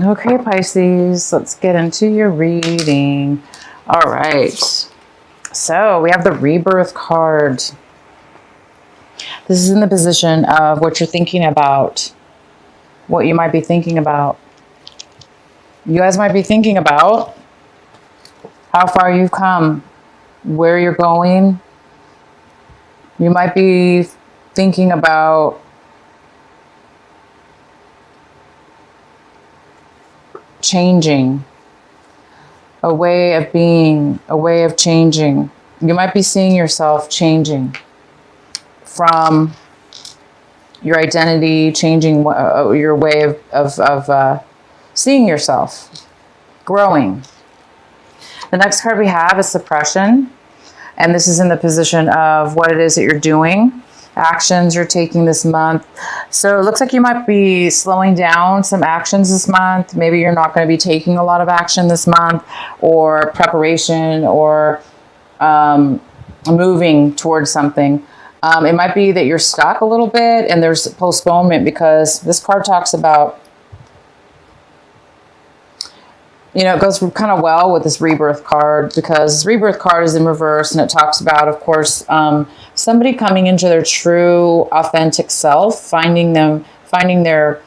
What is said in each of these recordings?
Okay, Pisces, let's get into your reading. All right. So we have the Rebirth card. This is in the position of what you're thinking about, what you might be thinking about. You guys might be thinking about how far you've come, where you're going. You might be thinking about changing, a way of being, a way of changing. You might be seeing yourself changing from your identity, changing your way of seeing yourself, growing. The next card we have is suppression. And this is in the position of what it is that you're doing, actions you're taking this month. So it looks like you might be slowing down some actions this month. Maybe you're not going to be taking a lot of action this month, or preparation, or moving towards something. It might be that you're stuck a little bit and there's postponement, because this card talks about, you know, it goes kind of well with this rebirth card, because this rebirth card is in reverse, and it talks about, of course, somebody coming into their true, authentic self, finding their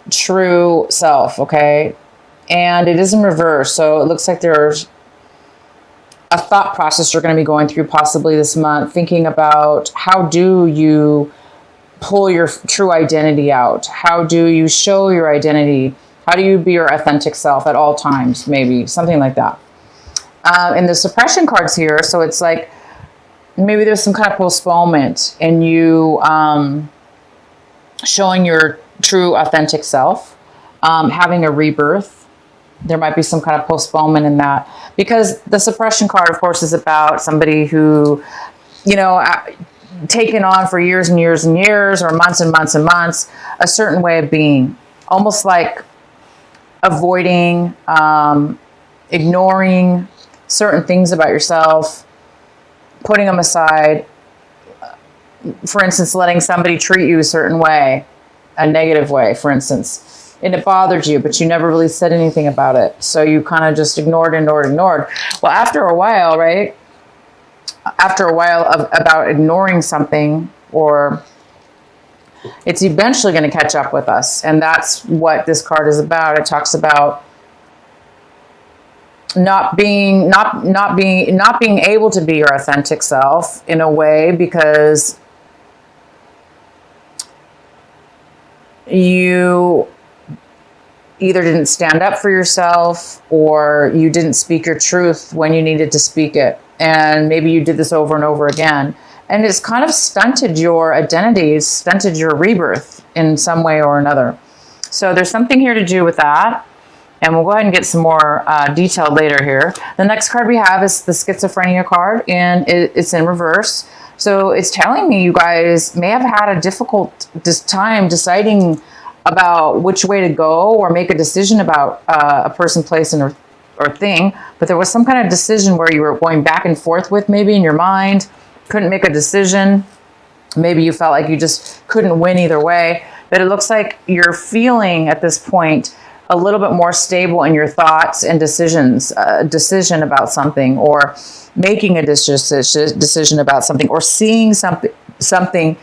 true self, okay? And it is in reverse, so it looks like there's a thought process you're going to be going through possibly this month, thinking about how do you pull your true identity out? How do you show your identity? How do you be your authentic self at all times? Maybe something like that. And the suppression cards here, so it's like maybe there's some kind of postponement in you showing your true authentic self, having a rebirth. There might be some kind of postponement in that, because the suppression card, of course, is about somebody who, you know, taken on for years and years and years, or months and months and months, a certain way of being, almost like avoiding, ignoring certain things about yourself, putting them aside. For instance, letting somebody treat you a certain way, a negative way, for instance, and it bothered you, but you never really said anything about it. So you kind of just ignored. Well, after a while, right? After a while about ignoring something, or it's eventually going to catch up with us. And that's what this card is about. It talks about not being able to be your authentic self in a way, because you either didn't stand up for yourself, or you didn't speak your truth when you needed to speak it. And maybe you did this over and over again. And it's kind of stunted your identity, stunted your rebirth in some way or another. So there's something here to do with that. And we'll go ahead and get some more detailed later here. The next card we have is the schizophrenia card, and it's in reverse. So it's telling me you guys may have had a difficult time deciding about which way to go, or make a decision about a person, place, or thing. But there was some kind of decision where you were going back and forth with, maybe in your mind, couldn't make a decision. Maybe you felt like you just couldn't win either way. But it looks like you're feeling at this point a little bit more stable in your thoughts and decisions, a decision about something, or making a decision about something, or seeing something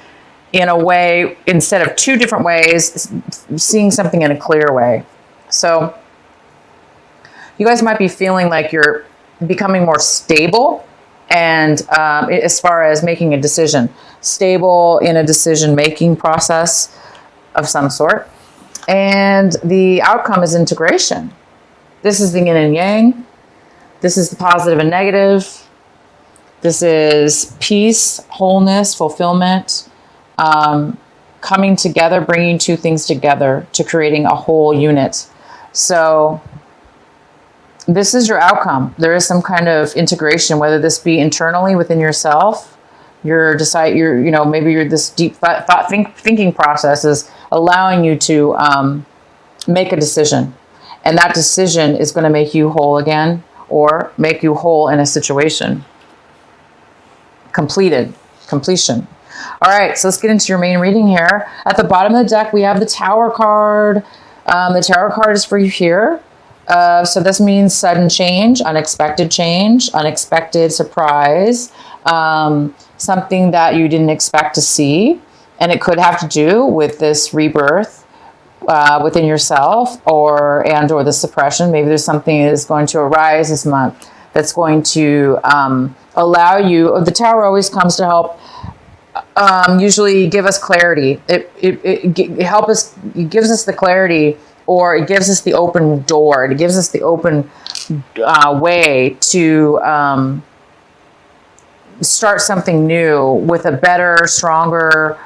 in a way, instead of two different ways, seeing something in a clear way. So you guys might be feeling like you're becoming more stable, and as far as making a decision, stable in a decision-making process of some sort. And the outcome is integration. This is the yin and yang. This is the positive and negative. This is peace, wholeness, fulfillment, coming together, bringing two things together to creating a whole unit. So this is your outcome. There is some kind of integration, whether this be internally within yourself, maybe this deep thinking process is allowing you to make a decision, and that decision is going to make you whole again, or make you whole in a situation. Completion. All right, so let's get into your main reading here. At the bottom of the deck, we have the Tower card. The tarot card is for you here. So this means sudden change, unexpected surprise, something that you didn't expect to see. And it could have to do with this rebirth within yourself or the suppression. Maybe there's something that is going to arise this month that's going to allow you. The tower always comes to help usually give us clarity. It gives us the clarity, or it gives us the open door. It gives us the open way to start something new with a better, stronger,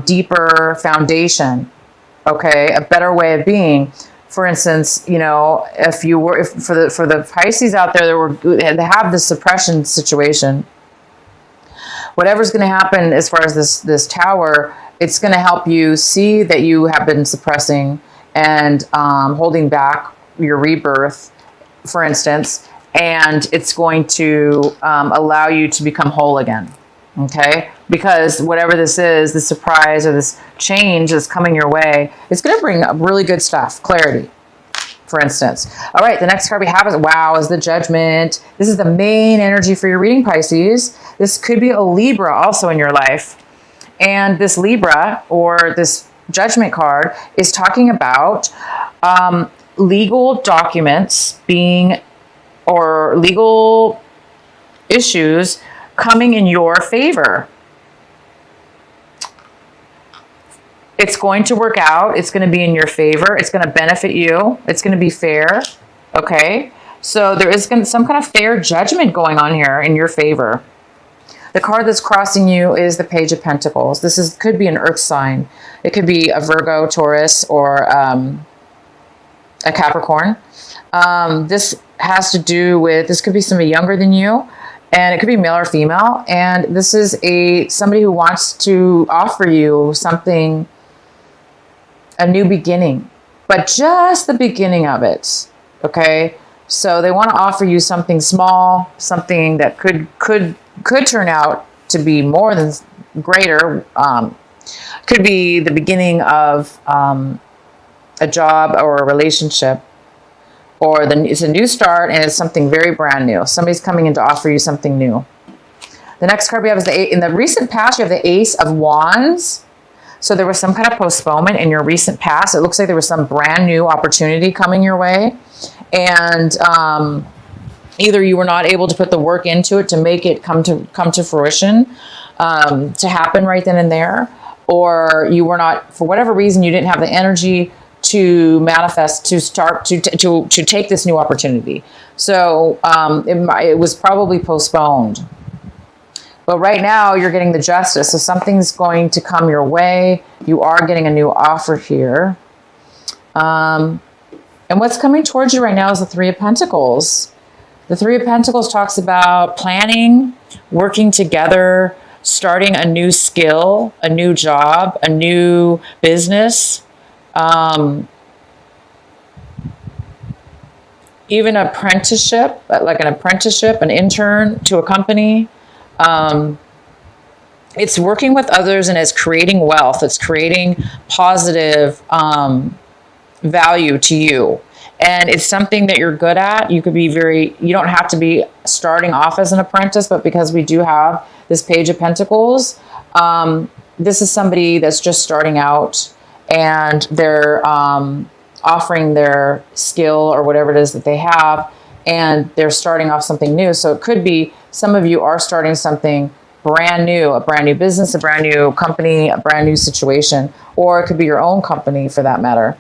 deeper foundation. Okay, a better way of being. For instance, you know, if for the Pisces out there that have this suppression situation, whatever's going to happen as far as this tower, it's going to help you see that you have been suppressing and holding back your rebirth, for instance, and it's going to allow you to become whole again. Okay, because whatever this is, the surprise or this change that's coming your way, it's going to bring up really good stuff, clarity, for instance. All right, the next card we have is the Judgment. This is the main energy for your reading, Pisces. This could be a Libra also in your life. And this Libra, or this Judgment card, is talking about legal documents or legal issues coming in your favor. It's going to work out. It's going to be in your favor. It's going to benefit you. It's going to be fair. Okay. So there is some kind of fair judgment going on here in your favor. The card that's crossing you is the Page of Pentacles. This could be an earth sign. It could be a Virgo, Taurus, or a Capricorn. This has to do with, this could be somebody younger than you. And it could be male or female. And this is somebody who wants to offer you something, a new beginning, but just the beginning of it. Okay. So they want to offer you something small, something that could turn out to be more than greater. Could be the beginning of a job or a relationship. Or it's a new start, and it's something very brand new. Somebody's coming in to offer you something new. The next card we have is in the recent past, you have the Ace of Wands. So there was some kind of postponement in your recent past. It looks like there was some brand new opportunity coming your way. And either you were not able to put the work into it to make it come to fruition, to happen right then and there. Or you were not, for whatever reason, you didn't have the energy to manifest, to start, to take this new opportunity. So it was probably postponed. But right now you're getting the Justice. So something's going to come your way. You are getting a new offer here. And what's coming towards you right now is the Three of Pentacles. The Three of Pentacles talks about planning, working together, starting a new skill, a new job, a new business. Even apprenticeship, like an apprenticeship, an intern to a company. It's working with others, and it's creating wealth. It's creating positive value to you. And it's something that you're good at. You could be you don't have to be starting off as an apprentice, but because we do have this Page of Pentacles, this is somebody that's just starting out, and they're offering their skill or whatever it is that they have, and they're starting off something new. So it could be some of you are starting something brand new, a brand new business, a brand new company, a brand new situation, or it could be your own company for that matter.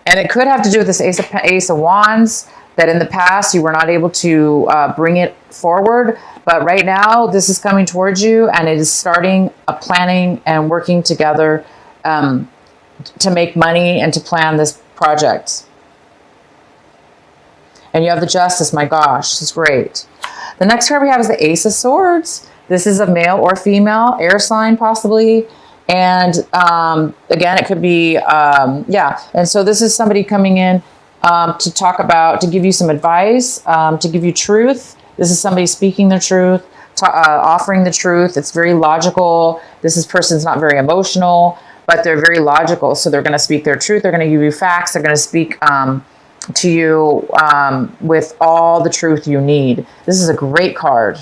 And it could have to do with this Ace of Wands, that in the past you were not able to bring it forward. But right now this is coming towards you, and it is starting a planning and working together to make money and to plan this project. And you have the Justice. My gosh, this is great. The next card we have is the Ace of Swords. This is a male or female, air sign possibly. And again, it could be, And so this is somebody coming in to talk about, to give you some advice, to give you truth. This is somebody speaking the truth, offering the truth. It's very logical. Person's not very emotional. but they're very logical. So they're going to speak their truth. They're going to give you facts. They're going to speak to you with all the truth you need. This is a great card.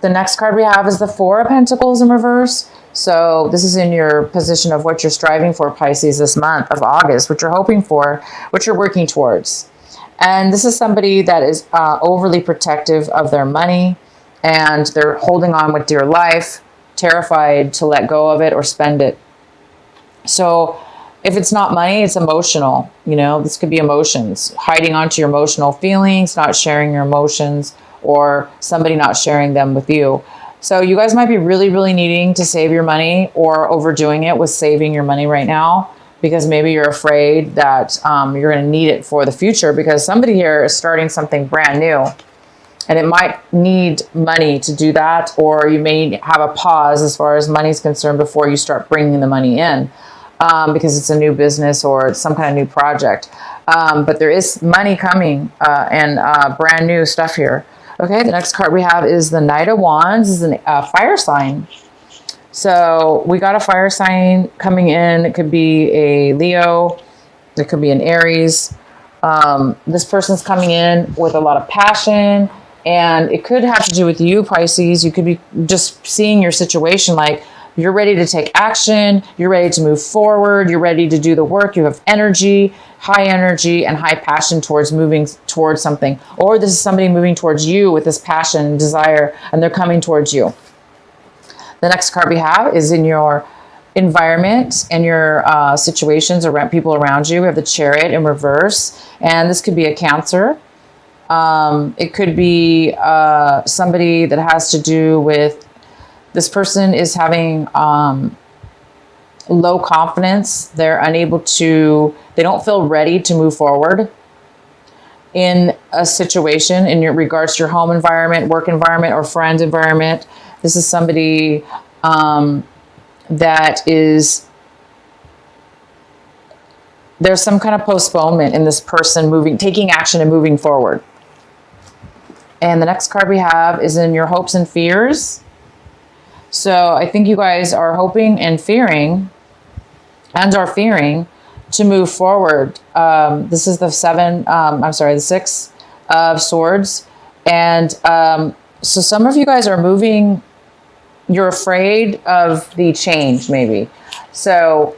The next card we have is the Four of Pentacles in reverse. So this is in your position of what you're striving for, Pisces, this month of August, what you're hoping for, what you're working towards. And this is somebody that is overly protective of their money, and they're holding on with dear life, terrified to let go of it or spend it. So if it's not money, it's emotional. You know, this could be emotions, hiding onto your emotional feelings, not sharing your emotions, or somebody not sharing them with you. So you guys might be really, really needing to save your money, or overdoing it with saving your money right now, because maybe you're afraid that you're going to need it for the future, because somebody here is starting something brand new. And it might need money to do that, or you may have a pause as far as money is concerned before you start bringing the money in, because it's a new business or it's some kind of new project. But there is money coming and brand new stuff here. Okay, the next card we have is the Knight of Wands. This is a fire sign. So we got a fire sign coming in. It could be a Leo. It could be an Aries. This person's coming in with a lot of passion. And it could have to do with you, Pisces. You could be just seeing your situation like you're ready to take action. You're ready to move forward. You're ready to do the work. You have energy, high energy, and high passion towards moving towards something. Or this is somebody moving towards you with this passion and desire, and they're coming towards you. The next card we have is in your environment and your situations around people around you. We have the Chariot in reverse. And this could be a Cancer. It could be somebody that has to do with, this person is having low confidence. They're unable to, they don't feel ready to move forward in a situation in your regards to your home environment, work environment, or friend environment. This is somebody that is, there's some kind of postponement in this person moving, taking action and moving forward. And the next card we have is in your hopes and fears. So I think you guys are hoping and fearing, and are fearing to move forward. This is the the Six of Swords. And so some of you guys are moving, you're afraid of the change maybe. So,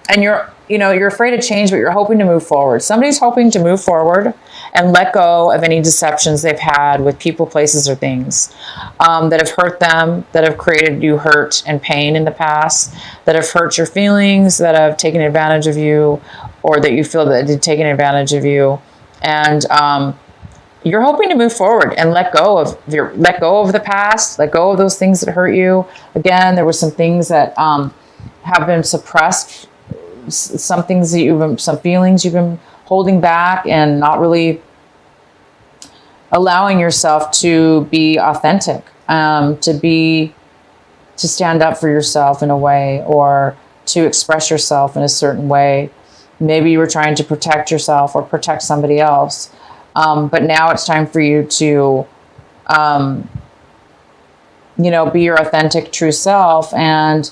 and you're afraid of change, but you're hoping to move forward. Somebody's hoping to move forward and let go of any deceptions they've had with people, places, or things that have hurt them, that have created you hurt and pain in the past, that have hurt your feelings, that have taken advantage of you, or that you feel that they've taken advantage of you. And you're hoping to move forward and let go of the past, let go of those things that hurt you. Again, there were some things that have been suppressed, some feelings you've been holding back and not really allowing yourself to be authentic, to stand up for yourself in a way, or to express yourself in a certain way. Maybe you were trying to protect yourself or protect somebody else. But now it's time for you to, be your authentic, true self. And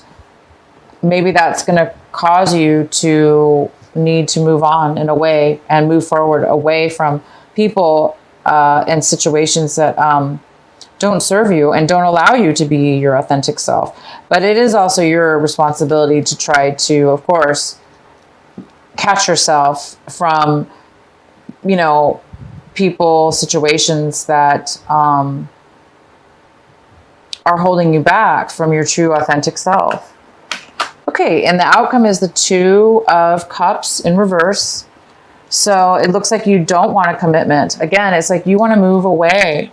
maybe that's going to cause you to need to move on in a way and move forward away from people and situations that don't serve you and don't allow you to be your authentic self. But it is also your responsibility to try to, of course, catch yourself from, people, situations that are holding you back from your true authentic self. Okay, and the outcome is the Two of Cups in reverse. So it looks like you don't want a commitment. Again, it's like you want to move away.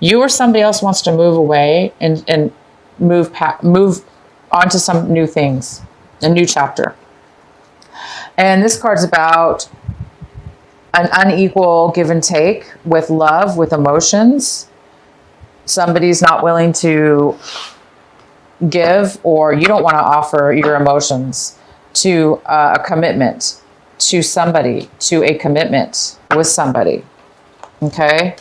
You or somebody else wants to move away and move on to some new things, a new chapter. And this card's about an unequal give and take with love, with emotions. Somebody's not willing to give, or you don't want to offer your emotions to a commitment to somebody, to a commitment with somebody. Okay.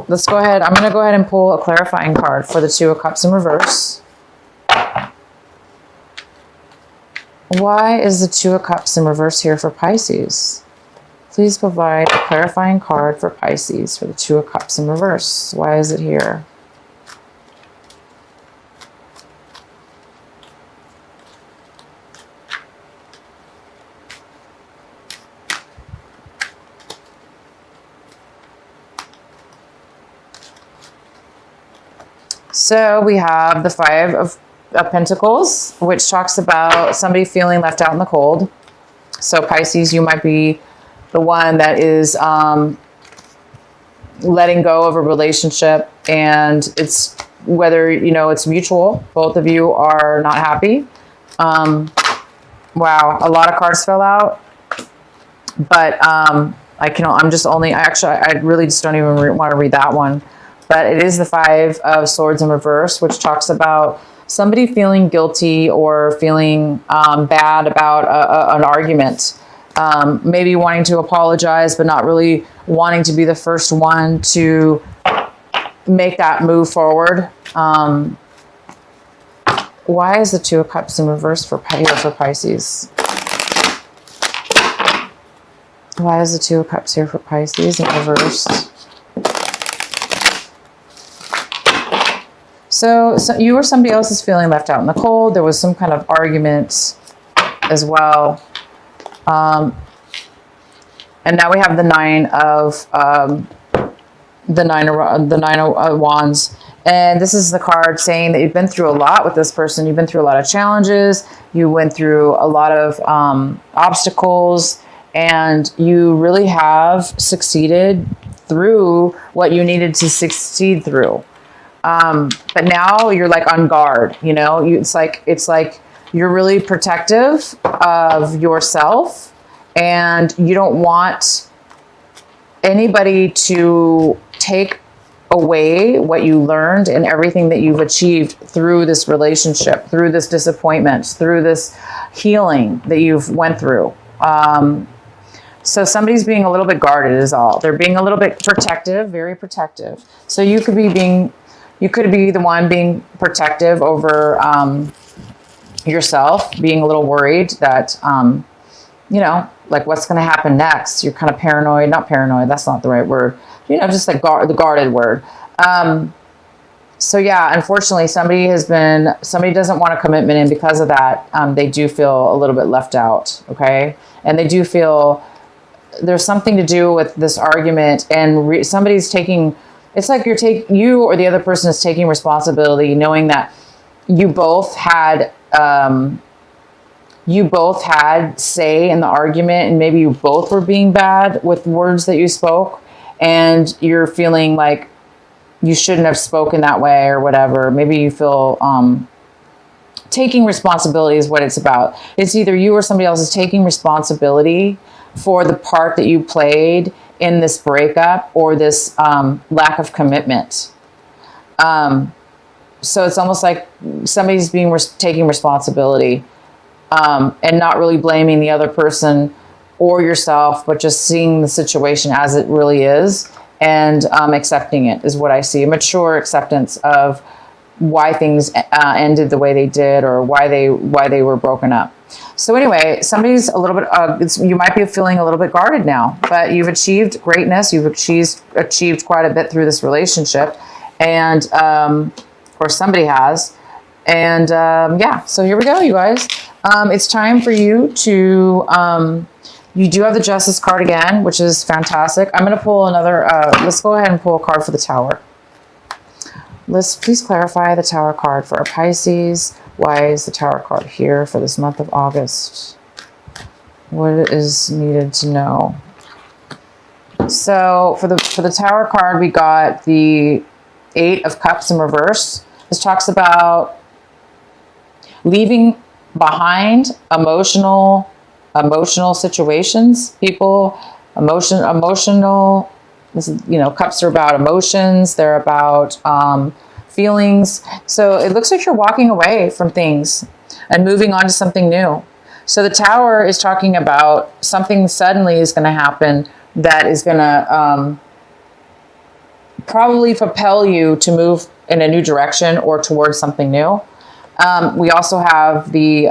let's go ahead. I'm going to go ahead and pull a clarifying card for the Two of Cups in reverse. Why is the Two of Cups in reverse here for Pisces? Please provide a clarifying card for Pisces for the Two of Cups in reverse. Why is it here? So we have the Five of Pentacles, which talks about somebody feeling left out in the cold. So Pisces, you might be the one that is letting go of a relationship, and it's whether, you know, it's mutual. Both of you are not happy. Wow, a lot of cards fell out, but I really just don't even want to read that one. But it is the Five of Swords in reverse, which talks about somebody feeling guilty or feeling bad about an argument. Maybe wanting to apologize, but not really wanting to be the first one to make that move forward. Why is the Two of Cups in reverse for Pisces? Why is the Two of Cups here for Pisces in reverse? So you or somebody else is feeling left out in the cold. There was some kind of argument as well. And now we have the Nine of Wands. And this is the card saying that you've been through a lot with this person. You've been through a lot of challenges. You went through a lot of obstacles, and you really have succeeded through what you needed to succeed through. But now you're like on guard, you know, it's like you're really protective of yourself, and you don't want anybody to take away what you learned and everything that you've achieved through this relationship, through this disappointment, through this healing that you've went through. So somebody's being a little bit guarded is all. They're being a little bit protective, very protective. So you could be the one being protective over yourself, being a little worried that, you know, like what's going to happen next. You're kind of paranoid, not paranoid, that's not the right word. You know, just like the guarded word. So yeah, unfortunately, somebody doesn't want a commitment, and because of that, they do feel a little bit left out, okay? And they do feel there's something to do with this argument, and somebody's taking... It's like you or the other person is taking responsibility, knowing that you both had say in the argument, and maybe you both were being bad with words that you spoke, and you're feeling like you shouldn't have spoken that way or whatever. Maybe you feel taking responsibility is what it's about. It's either you or somebody else is taking responsibility for the part that you played in this breakup or this lack of commitment. So it's almost like somebody's taking responsibility and not really blaming the other person or yourself, but just seeing the situation as it really is and accepting it is what I see. A mature acceptance of why things ended the way they did, or why they were broken up. So anyway, somebody's a little bit, you might be feeling a little bit guarded now, but you've achieved greatness. You've achieved quite a bit through this relationship, and, or somebody has. And yeah, so here we go, you guys. It's time for you to, you do have the Justice card again, which is fantastic. I'm going to pull another, let's go ahead and pull a card for the Tower. Let's please clarify the Tower card for our Pisces. Why is the Tower card here for this month of August? What is needed to know? So for the Tower card, we got the Eight of Cups in reverse. This talks about leaving behind emotional situations, people, emotional. This is, you know, cups are about emotions. They're about feelings. So it looks like you're walking away from things and moving on to something new. So the Tower is talking about something suddenly is going to happen that is going to probably propel you to move in a new direction or towards something new. We also have the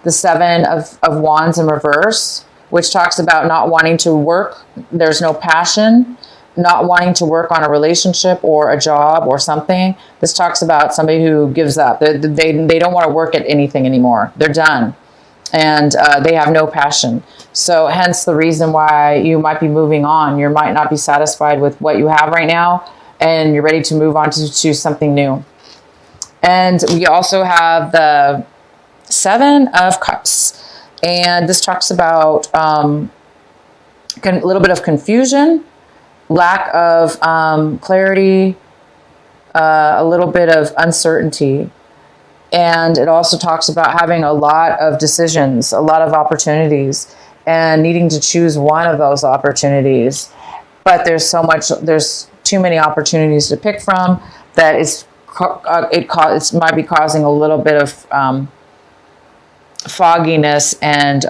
Seven of Wands in reverse, which talks about not wanting to work. There's no passion, not wanting to work on a relationship or a job or something. This talks about somebody who gives up. They don't want to work at anything anymore. They're done. And they have no passion. So hence the reason why you might be moving on. You might not be satisfied with what you have right now, and you're ready to move on to something new. And we also have the Seven of Cups. And this talks about a little bit of confusion, lack of clarity, a little bit of uncertainty. And it also talks about having a lot of decisions, a lot of opportunities, and needing to choose one of those opportunities. But there's too many opportunities to pick from that it might be causing a little bit of fogginess and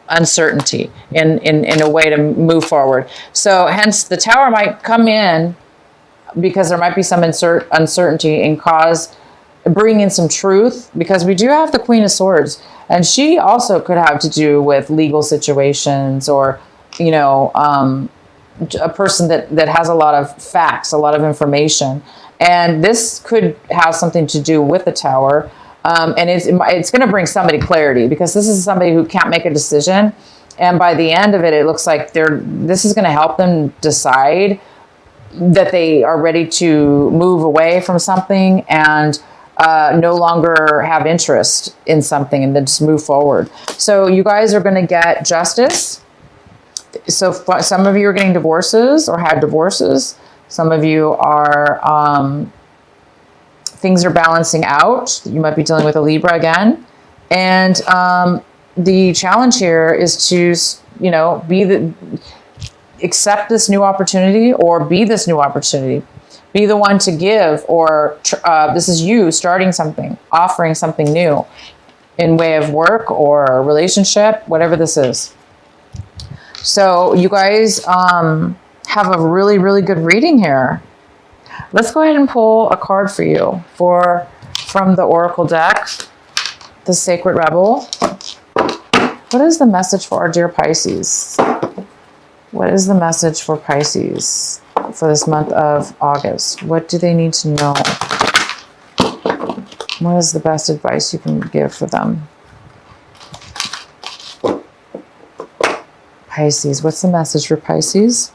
uncertainty in a way to move forward. So hence the Tower might come in because there might be some uncertainty and bring in some truth, because we do have the Queen of Swords, and she also could have to do with legal situations, or a person that has a lot of facts, a lot of information. And this could have something to do with the Tower. And it's going to bring somebody clarity, because this is somebody who can't make a decision. And by the end of it, it looks like this is going to help them decide that they are ready to move away from something and no longer have interest in something, and then just move forward. So you guys are going to get justice. So some of you are getting divorces or had divorces. Some of you are... things are balancing out. You might be dealing with a Libra again. And the challenge here is to, accept this new opportunity, or be this new opportunity. Be the one to give, or this is you starting something, offering something new in way of work or relationship, whatever this is. So you guys have a really, really good reading here. Let's go ahead and pull a card for you from the Oracle deck, the Sacred Rebel. What is the message for our dear Pisces? What is the message for Pisces for this month of August? What do they need to know? What is the best advice you can give for them? Pisces, what's the message for Pisces?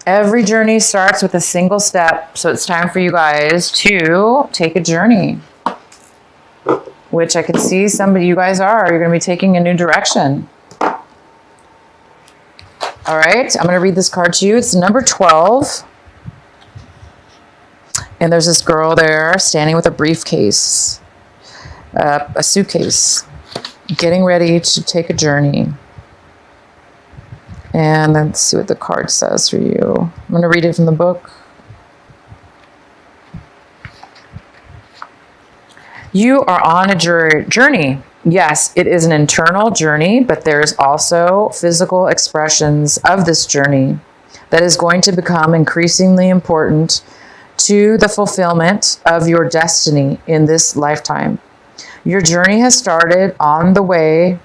Every journey starts with a single step, so it's time for you guys to take a journey, which I can see you guys are. You're going to be taking a new direction. All right, I'm going to read this card to you. It's number 12, and there's this girl there standing with a briefcase, a suitcase, getting ready to take a journey. And let's see what the card says for you. I'm going to read it from the book. You are on a journey. Yes, it is an internal journey, but there's also physical expressions of this journey that is going to become increasingly important to the fulfillment of your destiny in this lifetime. Your journey has started on the way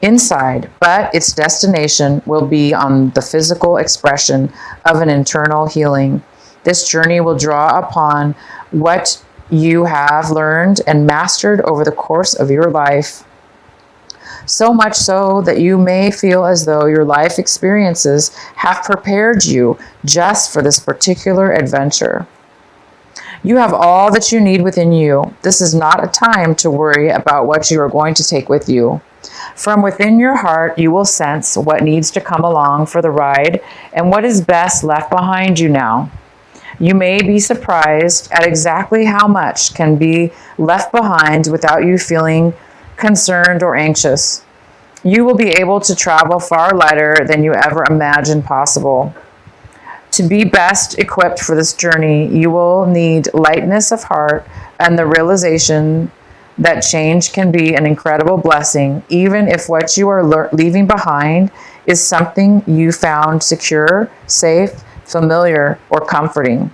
inside, but its destination will be on the physical expression of an internal healing. This journey will draw upon what you have learned and mastered over the course of your life, so much so that you may feel as though your life experiences have prepared you just for this particular adventure. You have all that you need within you. This is not a time to worry about what you are going to take with you. From within your heart, you will sense what needs to come along for the ride and what is best left behind you now. You may be surprised at exactly how much can be left behind without you feeling concerned or anxious. You will be able to travel far lighter than you ever imagined possible. To be best equipped for this journey, you will need lightness of heart and the realization that change can be an incredible blessing, even if what you are leaving behind is something you found secure, safe, familiar, or comforting.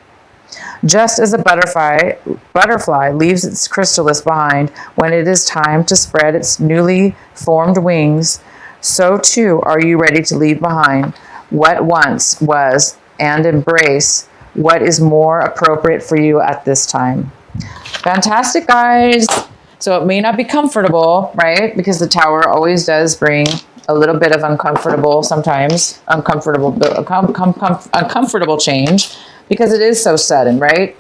Just as a butterfly leaves its chrysalis behind when it is time to spread its newly formed wings, so too are you ready to leave behind what once was and embrace what is more appropriate for you at this time. Fantastic, guys. So it may not be comfortable, right? Because the Tower always does bring a little bit of uncomfortable, sometimes uncomfortable change, because it is so sudden, right?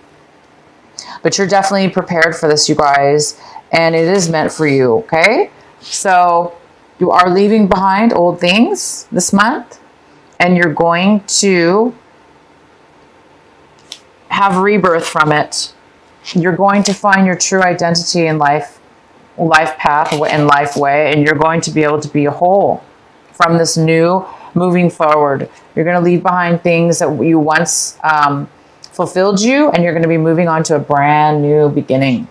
But you're definitely prepared for this, you guys, and it is meant for you, okay? So you are leaving behind old things this month, and you're going to have rebirth from it. You're going to find your true identity in life path and life way, and you're going to be able to be whole from this new moving forward. You're going to leave behind things that you once fulfilled you, and you're going to be moving on to a brand new beginning.